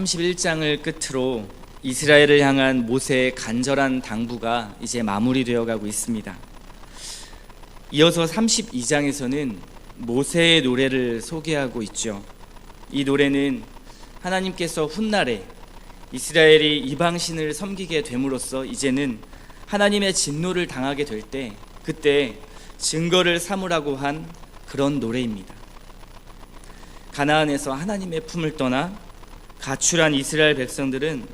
31장을 끝으로 이스라엘을 향한 모세의 간절한 당부가 이제 마무리되어 가고 있습니다. 이어서 32장에서는 모세의 노래를 소개하고 있죠. 이 노래는 하나님께서 훗날에 이스라엘이 이방신을 섬기게 됨으로써 이제는 하나님의 진노를 당하게 될 때 그때 증거를 삼으라고 한 그런 노래입니다. 가나안에서 하나님의 품을 떠나 가출한 이스라엘 백성들은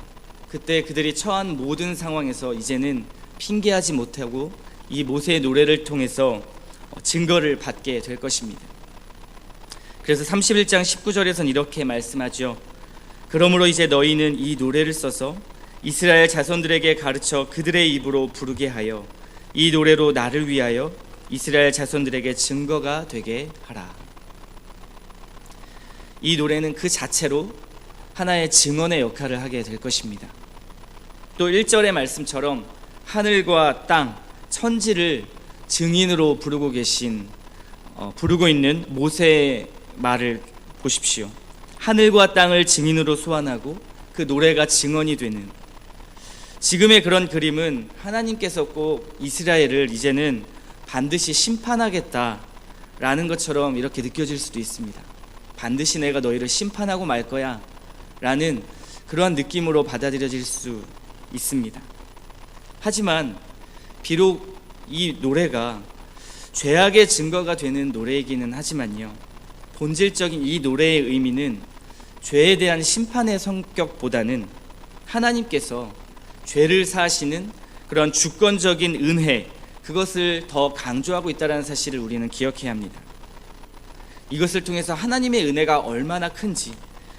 그때 그들이 처한 모든 상황에서 이제는 핑계하지 못하고 이 모세의 노래를 통해서 증거를 받게 될 것입니다. 그래서 31장 19절에서는 이렇게 말씀하죠. 그러므로 이제 너희는 이 노래를 써서 이스라엘 자손들에게 가르쳐 그들의 입으로 부르게 하여 이 노래로 나를 위하여 이스라엘 자손들에게 증거가 되게 하라. 이 노래는 그 자체로 하나의 증언의 역할을 하게 될 것입니다. 또 1절의 말씀처럼 하늘과 땅, 천지를 증인으로 부르고 있는 모세의 말을 보십시오. 하늘과 땅을 증인으로 소환하고 그 노래가 증언이 되는 지금의 그런 그림은 하나님께서 꼭 이스라엘을 이제는 반드시 심판하겠다라는 것처럼 이렇게 느껴질 수도 있습니다. 반드시 내가 너희를 심판하고 말 거야 라는 그러한 느낌으로 받아들여질 수 있습니다. 하지만 비록 이 노래가 죄악의 증거가 되는 노래이기는 하지만요, 본질적인 이 노래의 의미는 죄에 대한 심판의 성격보다는 하나님께서 죄를 사하시는 그런 주권적인 은혜, 그것을 더 강조하고 있다는 사실을 우리는 기억해야 합니다. 이것을 통해서 하나님의 은혜가 얼마나 큰지,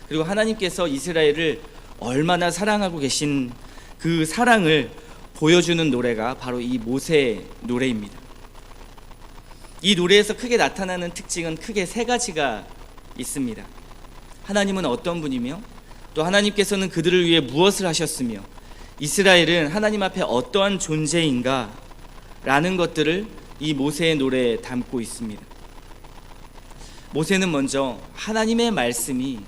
그리고 하나님께서 이스라엘을 얼마나 사랑하고 계신 그 사랑을 보여주는 노래가 바로 이 모세의 노래입니다. 이 노래에서 크게 나타나는 특징은 크게 세 가지가 있습니다. 하나님은 어떤 분이며, 또 하나님께서는 그들을 위해 무엇을 하셨으며, 이스라엘은 하나님 앞에 어떠한 존재인가 라는 것들을 이 모세의 노래에 담고 있습니다. 모세는 먼저 하나님의 말씀이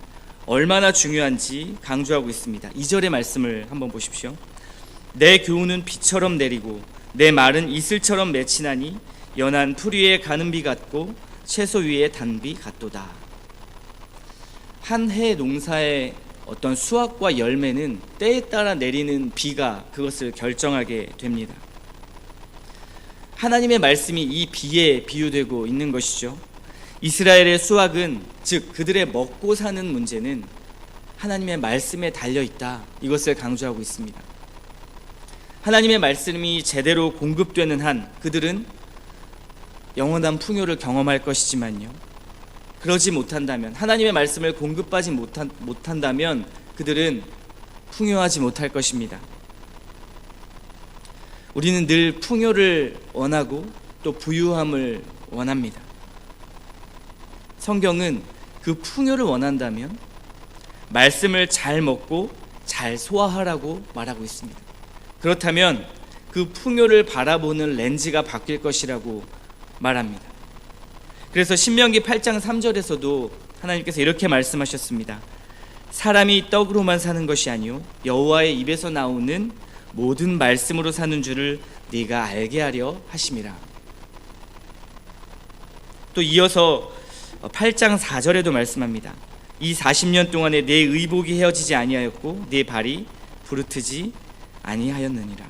얼마나 중요한지 강조하고 있습니다. 2절의 말씀을 한번 보십시오. 내 교훈은 비처럼 내리고 내 말은 이슬처럼 맺히나니 연한 풀 위에 가는 비 같고 채소 위에 단비 같도다. 한 해 농사의 어떤 수확과 열매는 때에 따라 내리는 비가 그것을 결정하게 됩니다. 하나님의 말씀이 이 비에 비유되고 있는 것이죠. 이스라엘의 수확은, 즉 그들의 먹고 사는 문제는 하나님의 말씀에 달려있다, 이것을 강조하고 있습니다. 하나님의 말씀이 제대로 공급되는 한 그들은 영원한 풍요를 경험할 것이지만요, 그러지 못한다면, 하나님의 말씀을 공급하지 못한다면 그들은 풍요하지 못할 것입니다. 우리는 늘 풍요를 원하고 또 부유함을 원합니다. 성경은 그 풍요를 원한다면 말씀을 잘 먹고 잘 소화하라고 말하고 있습니다. 그렇다면 그 풍요를 바라보는 렌즈가 바뀔 것이라고 말합니다. 그래서 신명기 8장 3절에서도 하나님께서 이렇게 말씀하셨습니다. 사람이 떡으로만 사는 것이 아니요 여호와의 입에서 나오는 모든 말씀으로 사는 줄을 네가 알게 하려 하심이라. 또 이어서 8장 4절에도 말씀합니다. 이 40년 동안에 내 의복이 헤어지지 아니하였고 내 발이 부르트지 아니하였느니라.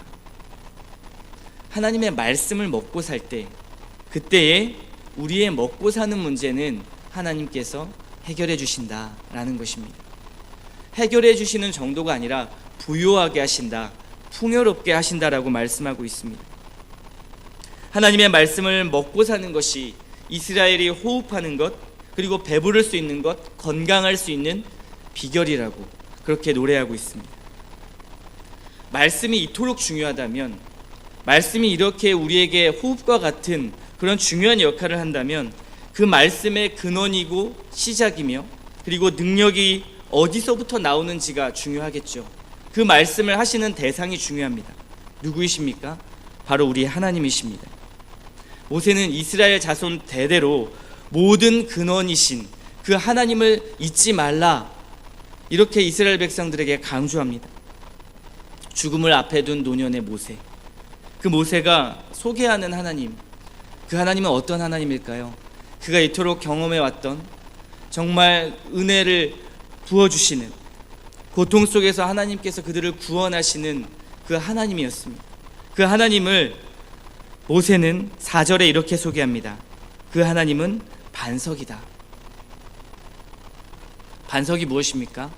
하나님의 말씀을 먹고 살 때, 그때에 우리의 먹고 사는 문제는 하나님께서 해결해 주신다라는 것입니다. 해결해 주시는 정도가 아니라 부유하게 하신다, 풍요롭게 하신다라고 말씀하고 있습니다. 하나님의 말씀을 먹고 사는 것이 이스라엘이 호흡하는 것, 그리고 배부를 수 있는 것, 건강할 수 있는 비결이라고 그렇게 노래하고 있습니다. 말씀이 이토록 중요하다면, 말씀이 이렇게 우리에게 호흡과 같은 그런 중요한 역할을 한다면 그 말씀의 근원이고 시작이며, 그리고 능력이 어디서부터 나오는지가 중요하겠죠. 그 말씀을 하시는 대상이 중요합니다. 누구이십니까? 바로 우리 하나님이십니다. 모세는 이스라엘 자손 대대로 모든 근원이신 그 하나님을 잊지 말라, 이렇게 이스라엘 백성들에게 강조합니다. 죽음을 앞에 둔 노년의 모세, 그 모세가 소개하는 하나님, 그 하나님은 어떤 하나님일까요? 그가 이토록 경험해왔던 정말 은혜를 부어주시는, 고통 속에서 하나님께서 그들을 구원하시는 그 하나님이었습니다. 그 하나님을 모세는 4절에 이렇게 소개합니다. 그 하나님은 반석이다. 반석이 무엇입니까?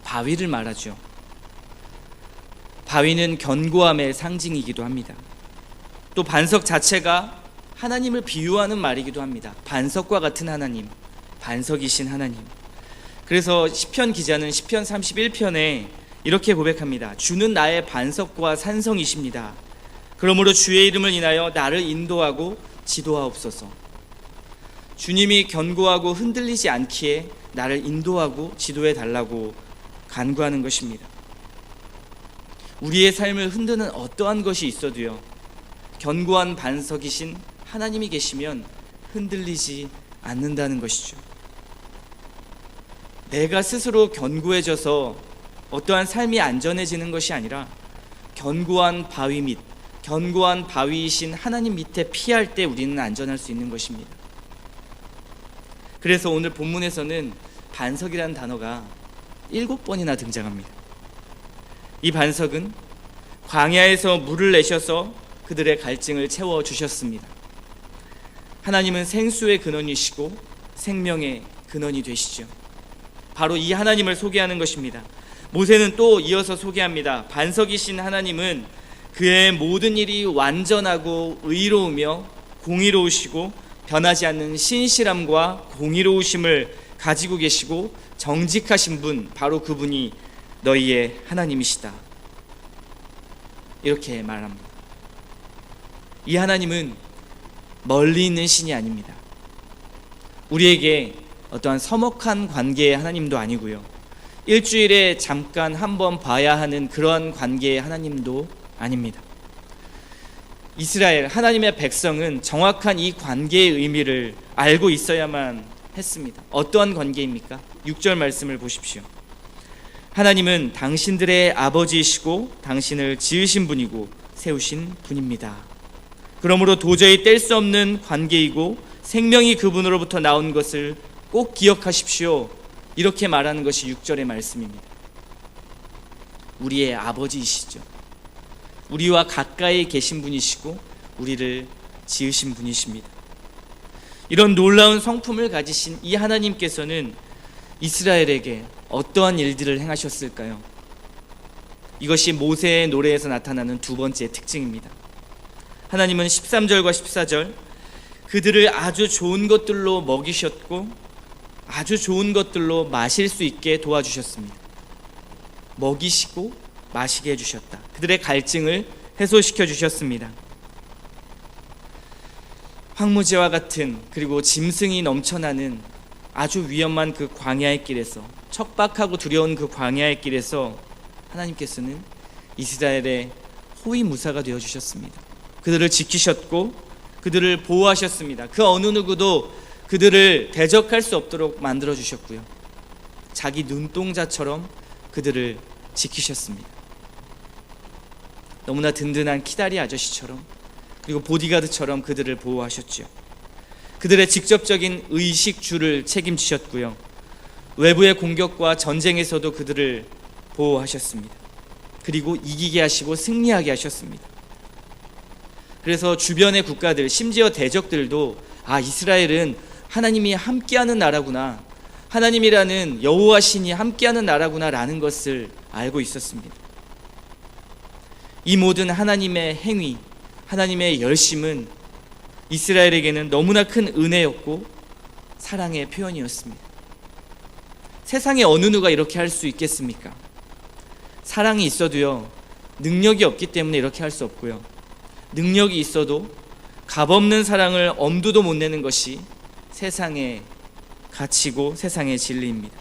바위를 말하죠. 바위는 견고함의 상징이기도 합니다. 또 반석 자체가 하나님을 비유하는 말이기도 합니다. 반석과 같은 하나님, 반석이신 하나님. 그래서 시편 기자는 시편 31편에 이렇게 고백합니다. 주는 나의 반석과 산성이십니다. 그러므로 주의 이름을 인하여 나를 인도하고 지도하옵소서. 주님이 견고하고 흔들리지 않기에 나를 인도하고 지도해 달라고 간구하는 것입니다. 우리의 삶을 흔드는 어떠한 것이 있어도요, 견고한 반석이신 하나님이 계시면 흔들리지 않는다는 것이죠. 내가 스스로 견고해져서 어떠한 삶이 안전해지는 것이 아니라 견고한 바위 밑, 견고한 바위이신 하나님 밑에 피할 때 우리는 안전할 수 있는 것입니다. 그래서 오늘 본문에서는 반석이라는 단어가 7번이나 등장합니다. 이 반석은 광야에서 물을 내셔서 그들의 갈증을 채워주셨습니다. 하나님은 생수의 근원이시고 생명의 근원이 되시죠. 바로 이 하나님을 소개하는 것입니다. 모세는 또 이어서 소개합니다. 반석이신 하나님은 그의 모든 일이 완전하고 의로우며 공의로우시고 변하지 않는 신실함과 공의로우심을 가지고 계시고 정직하신 분, 바로 그분이 너희의 하나님이시다. 이렇게 말합니다. 이 하나님은 멀리 있는 신이 아닙니다. 우리에게 어떠한 서먹한 관계의 하나님도 아니고요, 일주일에 잠깐 한번 봐야 하는 그런 관계의 하나님도 아닙니다. 이스라엘 하나님의 백성은 정확한 이 관계의 의미를 알고 있어야만 했습니다. 어떠한 관계입니까? 6절 말씀을 보십시오. 하나님은 당신들의 아버지이시고 당신을 지으신 분이고 세우신 분입니다. 그러므로 도저히 뗄 수 없는 관계이고 생명이 그분으로부터 나온 것을 꼭 기억하십시오. 이렇게 말하는 것이 6절의 말씀입니다. 우리의 아버지이시죠. 우리와 가까이 계신 분이시고 우리를 지으신 분이십니다. 이런 놀라운 성품을 가지신 이 하나님께서는 이스라엘에게 어떠한 일들을 행하셨을까요? 이것이 모세의 노래에서 나타나는 두 번째 특징입니다. 하나님은 13절과 14절 그들을 아주 좋은 것들로 먹이셨고 아주 좋은 것들로 마실 수 있게 도와주셨습니다. 먹이시고 마시게 해주셨다. 그들의 갈증을 해소시켜 주셨습니다. 황무지와 같은, 그리고 짐승이 넘쳐나는 아주 위험한 그 광야의 길에서, 척박하고 두려운 그 광야의 길에서 하나님께서는 이스라엘의 호위무사가 되어주셨습니다. 그들을 지키셨고 그들을 보호하셨습니다. 그 어느 누구도 그들을 대적할 수 없도록 만들어주셨고요, 자기 눈동자처럼 그들을 지키셨습니다. 너무나 든든한 키다리 아저씨처럼, 그리고 보디가드처럼 그들을 보호하셨죠. 그들의 직접적인 의식주를 책임지셨고요, 외부의 공격과 전쟁에서도 그들을 보호하셨습니다. 그리고 이기게 하시고 승리하게 하셨습니다. 그래서 주변의 국가들, 심지어 대적들도 이스라엘은 하나님이 함께하는 나라구나, 하나님이라는 여호와 신이 함께하는 나라구나 라는 것을 알고 있었습니다. 이 모든 하나님의 행위, 하나님의 열심은 이스라엘에게는 너무나 큰 은혜였고 사랑의 표현이었습니다. 세상에 어느 누가 이렇게 할 수 있겠습니까? 사랑이 있어도요, 능력이 없기 때문에 이렇게 할 수 없고요, 능력이 있어도 값없는 사랑을 엄두도 못 내는 것이 세상의 가치고 세상의 진리입니다.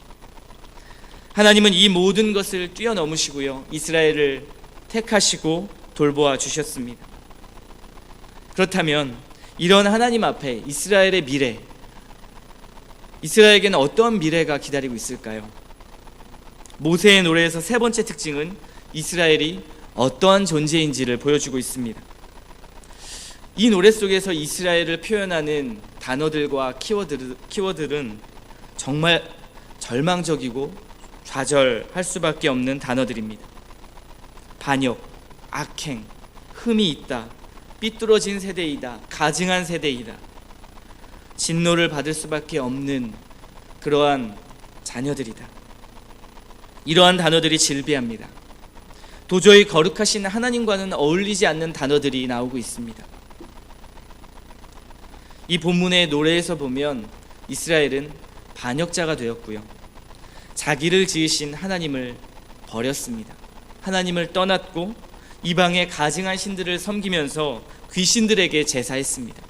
하나님은 이 모든 것을 뛰어넘으시고요, 이스라엘을 택하시고 돌보아 주셨습니다. 그렇다면 이런 하나님 앞에 이스라엘의 미래, 이스라엘에게는 어떤 미래가 기다리고 있을까요? 모세의 노래에서 세 번째 특징은 이스라엘이 어떠한 존재인지를 보여주고 있습니다. 이 노래 속에서 이스라엘을 표현하는 단어들과 키워드들은 정말 절망적이고 좌절할 수밖에 없는 단어들입니다. 반역, 악행, 흠이 있다, 삐뚤어진 세대이다, 가증한 세대이다, 진노를 받을 수밖에 없는 그러한 자녀들이다. 이러한 단어들이 질비합니다. 도저히 거룩하신 하나님과는 어울리지 않는 단어들이 나오고 있습니다. 이 본문의 노래에서 보면 이스라엘은 반역자가 되었고요, 자기를 지으신 하나님을 버렸습니다. 하나님을 떠났고 이방의 가증한 신들을 섬기면서 귀신들에게 제사했습니다.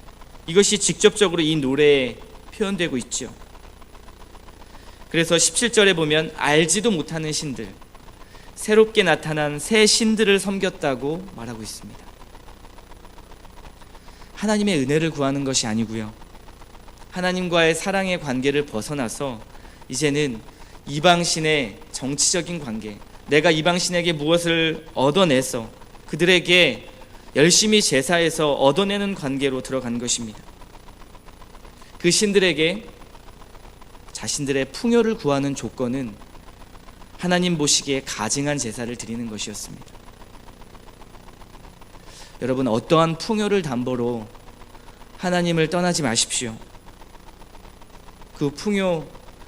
이것이 직접적으로 이 노래에 표현되고 있죠. 그래서 17절에 보면 알지도 못하는 신들, 새롭게 나타난 새 신들을 섬겼다고 말하고 있습니다. 하나님의 은혜를 구하는 것이 아니고요, 하나님과의 사랑의 관계를 벗어나서 이제는 이방신의 정치적인 관계, 내가 이방신에게 무엇을 얻어내서 그들에게 열심히 제사해서 얻어내는 관계로 들어간 것입니다. 그 신들에게 자신들의 풍요를 구하는 조건은 하나님 보시기에 가증한 제사를 드리는 것이었습니다. 여러분, 어떠한 풍요를 담보로 하나님을 떠나지 마십시오. 그 풍요,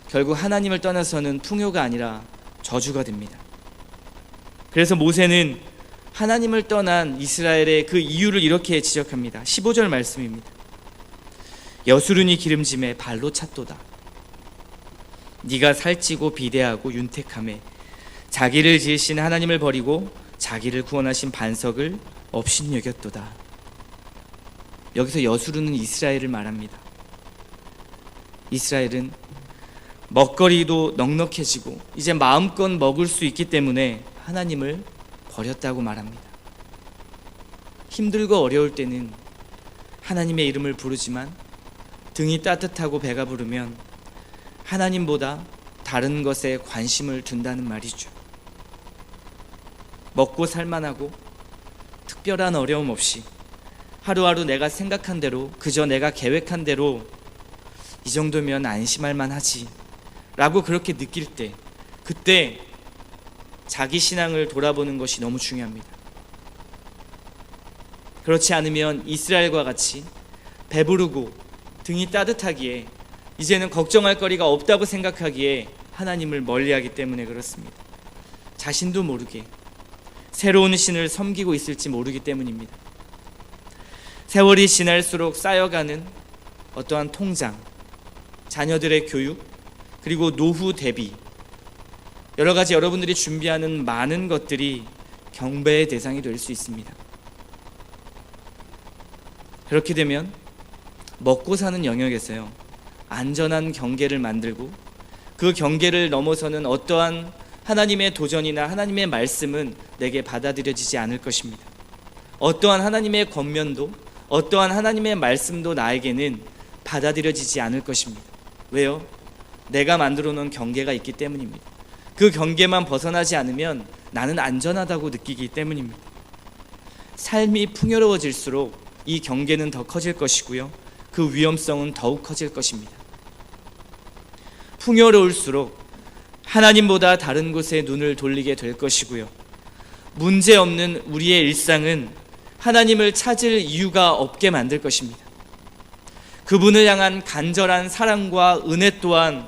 결국 하나님을 떠나서는 풍요가 아니라 저주가 됩니다. 그래서 모세는 하나님을 떠난 이스라엘의 그 이유를 이렇게 지적합니다. 15절 말씀입니다. 여수르니 기름짐에 발로 찼도다. 네가 살찌고 비대하고 윤택하매 자기를 지으신 하나님을 버리고 자기를 구원하신 반석을 업신여겼도다. 여기서 여수르는 이스라엘을 말합니다. 이스라엘은 먹거리도 넉넉해지고 이제 마음껏 먹을 수 있기 때문에 하나님을 버렸다고 말합니다. 힘들고 어려울 때는 하나님의 이름을 부르지만 등이 따뜻하고 배가 부르면 하나님보다 다른 것에 관심을 둔다는 말이죠. 먹고 살만하고 특별한 어려움 없이 하루하루 내가 생각한 대로, 그저 내가 계획한 대로 이 정도면 안심할 만하지 라고 그렇게 느낄 때, 그때 자기 신앙을 돌아보는 것이 너무 중요합니다. 그렇지 않으면 이스라엘과 같이 배부르고 등이 따뜻하기에 이제는 걱정할 거리가 없다고 생각하기에 하나님을 멀리하기 때문에 그렇습니다. 자신도 모르게 새로운 신을 섬기고 있을지 모르기 때문입니다. 세월이 지날수록 쌓여가는 어떠한 통장, 자녀들의 교육, 그리고 노후 대비, 여러 가지 여러분들이 준비하는 많은 것들이 경배의 대상이 될 수 있습니다. 그렇게 되면 먹고 사는 영역에서요, 안전한 경계를 만들고 그 경계를 넘어서는 어떠한 하나님의 도전이나 하나님의 말씀은 내게 받아들여지지 않을 것입니다. 어떠한 하나님의 권면도, 어떠한 하나님의 말씀도 나에게는 받아들여지지 않을 것입니다. 왜요? 내가 만들어 놓은 경계가 있기 때문입니다. 그 경계만 벗어나지 않으면 나는 안전하다고 느끼기 때문입니다. 삶이 풍요로워질수록 이 경계는 더 커질 것이고요, 그 위험성은 더욱 커질 것입니다. 풍요로울수록 하나님보다 다른 곳에 눈을 돌리게 될 것이고요, 문제없는 우리의 일상은 하나님을 찾을 이유가 없게 만들 것입니다. 그분을 향한 간절한 사랑과 은혜 또한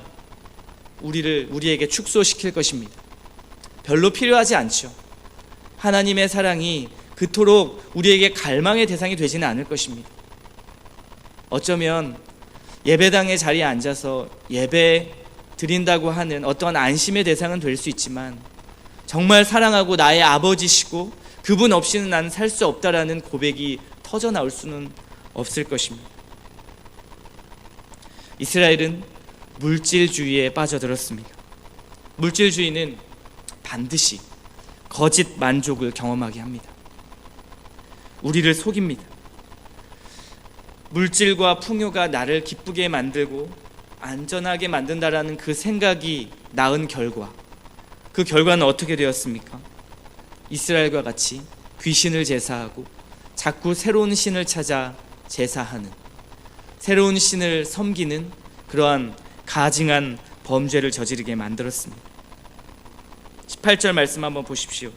우리에게 축소시킬 것입니다. 별로 필요하지 않죠. 하나님의 사랑이 그토록 우리에게 갈망의 대상이 되지는 않을 것입니다. 어쩌면 예배당의 자리에 앉아서 예배 드린다고 하는 어떠한 안심의 대상은 될 수 있지만, 정말 사랑하고 나의 아버지시고 그분 없이는 나는 살 수 없다라는 고백이 터져 나올 수는 없을 것입니다. 이스라엘은 물질주의에 빠져들었습니다. 물질주의는 반드시 거짓 만족을 경험하게 합니다. 우리를 속입니다. 물질과 풍요가 나를 기쁘게 만들고 안전하게 만든다라는 그 생각이 낳은 결과, 그 결과는 어떻게 되었습니까? 이스라엘과 같이 귀신을 제사하고 자꾸 새로운 신을 찾아 제사하는, 새로운 신을 섬기는 그러한 가증한 범죄를 저지르게 만들었습니다. 18절 말씀 한번 보십시오.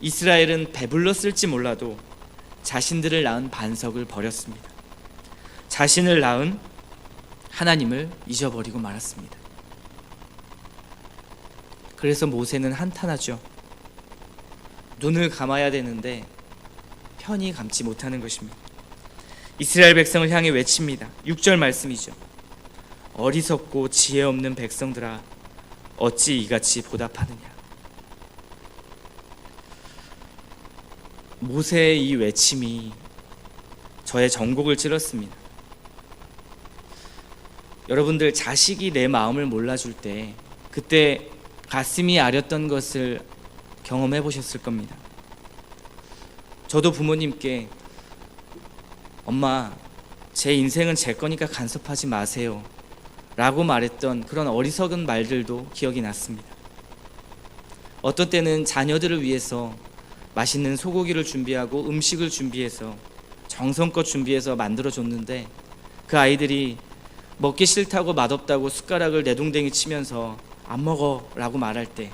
이스라엘은 배불렀을지 몰라도 자신들을 낳은 반석을 버렸습니다. 자신을 낳은 하나님을 잊어버리고 말았습니다. 그래서 모세는 한탄하죠. 눈을 감아야 되는데 편히 감지 못하는 것입니다. 이스라엘 백성을 향해 외칩니다. 6절 말씀이죠. 어리석고 지혜 없는 백성들아, 어찌 이같이 보답하느냐. 모세의 이 외침이 저의 전곡을 찔렀습니다. 여러분들, 자식이 내 마음을 몰라줄 때 그때 가슴이 아렸던 것을 경험해 보셨을 겁니다. 저도 부모님께 엄마, 제 인생은 제 거니까 간섭하지 마세요 라고 말했던 그런 어리석은 말들도 기억이 났습니다. 어떤 때는 자녀들을 위해서 맛있는 소고기를 준비하고 음식을 준비해서 정성껏 준비해서 만들어줬는데 그 아이들이 먹기 싫다고 맛없다고 숟가락을 내동댕이 치면서 안 먹어 라고 말할 때,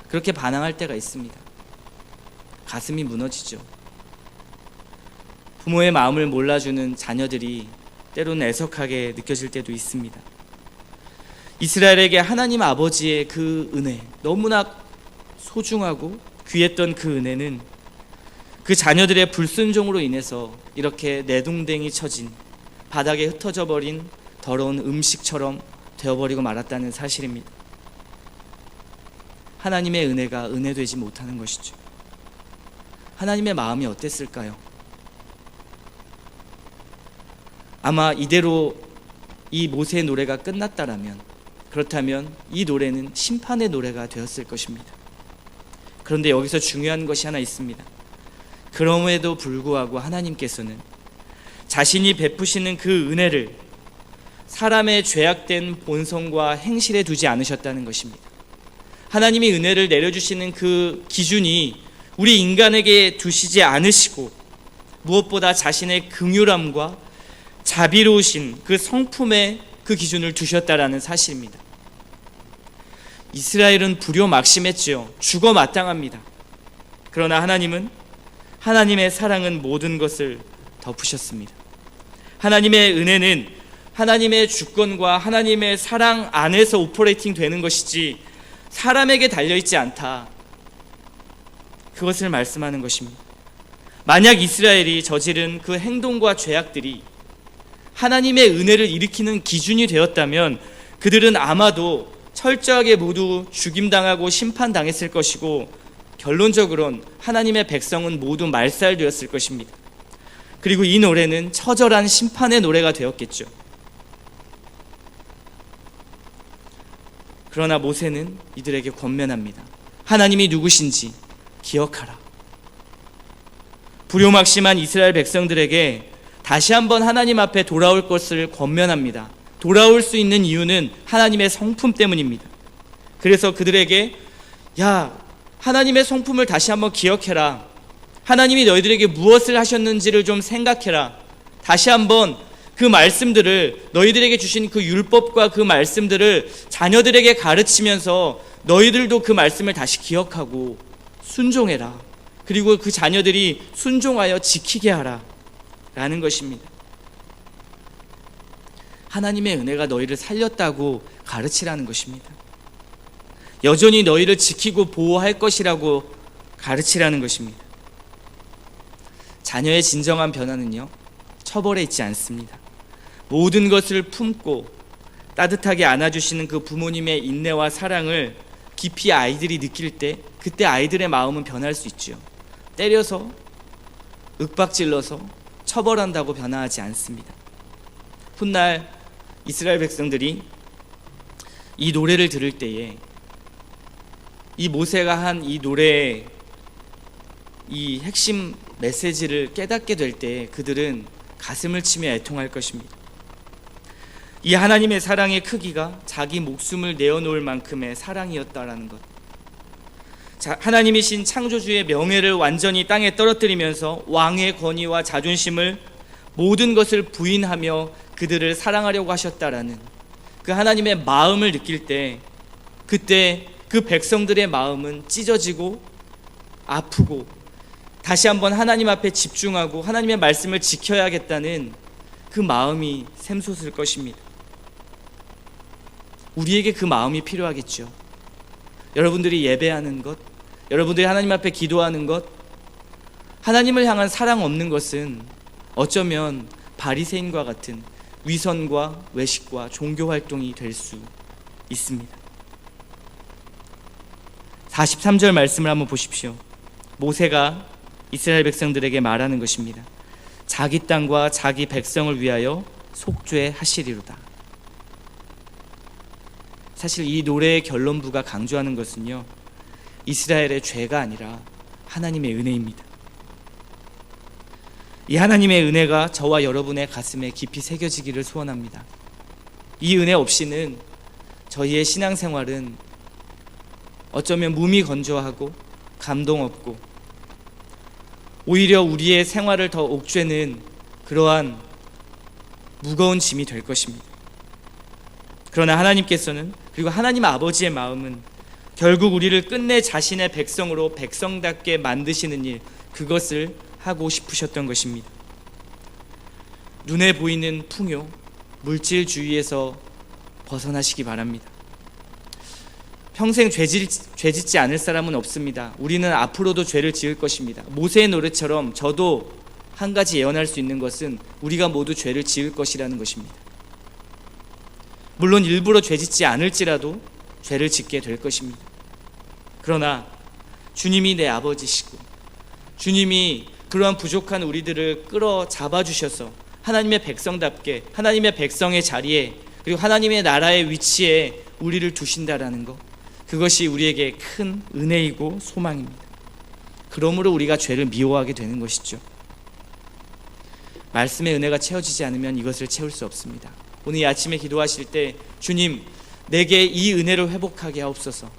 그렇게 반항할 때가 있습니다. 가슴이 무너지죠. 부모의 마음을 몰라주는 자녀들이 때로는 애석하게 느껴질 때도 있습니다. 이스라엘에게 하나님 아버지의 그 은혜, 너무나 소중하고 귀했던 그 은혜는 그 자녀들의 불순종으로 인해서 이렇게 내동댕이 쳐진, 바닥에 흩어져 버린 더러운 음식처럼 되어버리고 말았다는 사실입니다. 하나님의 은혜가 은혜되지 못하는 것이죠. 하나님의 마음이 어땠을까요? 아마 이대로 이 모세의 노래가 끝났다라면, 그렇다면 이 노래는 심판의 노래가 되었을 것입니다. 그런데 여기서 중요한 것이 하나 있습니다. 그럼에도 불구하고 하나님께서는 자신이 베푸시는 그 은혜를 사람의 죄악된 본성과 행실에 두지 않으셨다는 것입니다. 하나님이 은혜를 내려주시는 그 기준이 우리 인간에게 두시지 않으시고 무엇보다 자신의 긍휼함과 자비로우신 그 성품에 그 기준을 두셨다라는 사실입니다. 이스라엘은 불효막심했지요. 죽어 마땅합니다. 그러나 하나님은, 하나님의 사랑은 모든 것을 덮으셨습니다. 하나님의 은혜는 하나님의 주권과 하나님의 사랑 안에서 오퍼레이팅 되는 것이지 사람에게 달려있지 않다, 그것을 말씀하는 것입니다. 만약 이스라엘이 저지른 그 행동과 죄악들이 하나님의 은혜를 일으키는 기준이 되었다면 그들은 아마도 철저하게 모두 죽임당하고 심판당했을 것이고, 결론적으로는 하나님의 백성은 모두 말살되었을 것입니다. 그리고 이 노래는 처절한 심판의 노래가 되었겠죠. 그러나 모세는 이들에게 권면합니다. 하나님이 누구신지 기억하라. 불효막심한 이스라엘 백성들에게 다시 한번 하나님 앞에 돌아올 것을 권면합니다. 돌아올 수 있는 이유는 하나님의 성품 때문입니다. 그래서 그들에게, 야, 하나님의 성품을 다시 한번 기억해라. 하나님이 너희들에게 무엇을 하셨는지를 좀 생각해라. 다시 한번 그 말씀들을, 너희들에게 주신 그 율법과 그 말씀들을 자녀들에게 가르치면서 너희들도 그 말씀을 다시 기억하고 순종해라. 그리고 그 자녀들이 순종하여 지키게 하라 라는 것입니다. 하나님의 은혜가 너희를 살렸다고 가르치라는 것입니다. 여전히 너희를 지키고 보호할 것이라고 가르치라는 것입니다. 자녀의 진정한 변화는요, 처벌에 있지 않습니다. 모든 것을 품고 따뜻하게 안아주시는 그 부모님의 인내와 사랑을 깊이 아이들이 느낄 때, 그때 아이들의 마음은 변할 수 있죠. 때려서, 윽박질러서 처벌한다고 변화하지 않습니다. 훗날 이스라엘 백성들이 이 노래를 들을 때에, 이 모세가 한 이 노래의 이 핵심 메시지를 깨닫게 될 때 그들은 가슴을 치며 애통할 것입니다. 이 하나님의 사랑의 크기가 자기 목숨을 내어놓을 만큼의 사랑이었다라는 것. 하나님이신 창조주의 명예를 완전히 땅에 떨어뜨리면서 왕의 권위와 자존심을 모든 것을 부인하며 그들을 사랑하려고 하셨다라는 그 하나님의 마음을 느낄 때, 그때 그 백성들의 마음은 찢어지고 아프고 다시 한번 하나님 앞에 집중하고 하나님의 말씀을 지켜야겠다는 그 마음이 샘솟을 것입니다. 우리에게 그 마음이 필요하겠죠. 여러분들이 예배하는 것, 여러분들이 하나님 앞에 기도하는 것, 하나님을 향한 사랑 없는 것은 어쩌면 바리새인과 같은 위선과 외식과 종교 활동이 될 수 있습니다. 43절 말씀을 한번 보십시오. 모세가 이스라엘 백성들에게 말하는 것입니다. 자기 땅과 자기 백성을 위하여 속죄하시리로다. 사실 이 노래의 결론부가 강조하는 것은요, 이스라엘의 죄가 아니라 하나님의 은혜입니다. 이 하나님의 은혜가 저와 여러분의 가슴에 깊이 새겨지기를 소원합니다. 이 은혜 없이는 저희의 신앙생활은 어쩌면 무미건조하고 감동 없고 오히려 우리의 생활을 더 옥죄는 그러한 무거운 짐이 될 것입니다. 그러나 하나님께서는, 그리고 하나님 아버지의 마음은 결국 우리를 끝내 자신의 백성으로 백성답게 만드시는 일, 그것을 하고 싶으셨던 것입니다. 눈에 보이는 풍요, 물질주의에서 벗어나시기 바랍니다. 평생 죄 짓지 않을 사람은 없습니다. 우리는 앞으로도 죄를 지을 것입니다. 모세의 노래처럼 저도 한 가지 예언할 수 있는 것은 우리가 모두 죄를 지을 것이라는 것입니다. 물론 일부러 죄 짓지 않을지라도 죄를 짓게 될 것입니다. 그러나 주님이 내 아버지시고 주님이 그러한 부족한 우리들을 끌어 잡아주셔서 하나님의 백성답게 하나님의 백성의 자리에, 그리고 하나님의 나라의 위치에 우리를 두신다라는 것, 그것이 우리에게 큰 은혜이고 소망입니다. 그러므로 우리가 죄를 미워하게 되는 것이죠. 말씀의 은혜가 채워지지 않으면 이것을 채울 수 없습니다. 오늘 이 아침에 기도하실 때, 주님, 내게 이 은혜를 회복하게 하옵소서.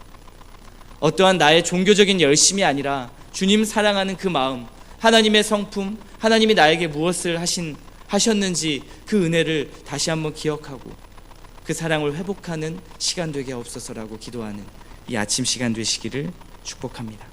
어떠한 나의 종교적인 열심이 아니라 주님 사랑하는 그 마음, 하나님의 성품, 하나님이 나에게 무엇을 하셨는지 그 은혜를 다시 한번 기억하고 그 사랑을 회복하는 시간 되게 하옵소서라고 기도하는 이 아침 시간 되시기를 축복합니다.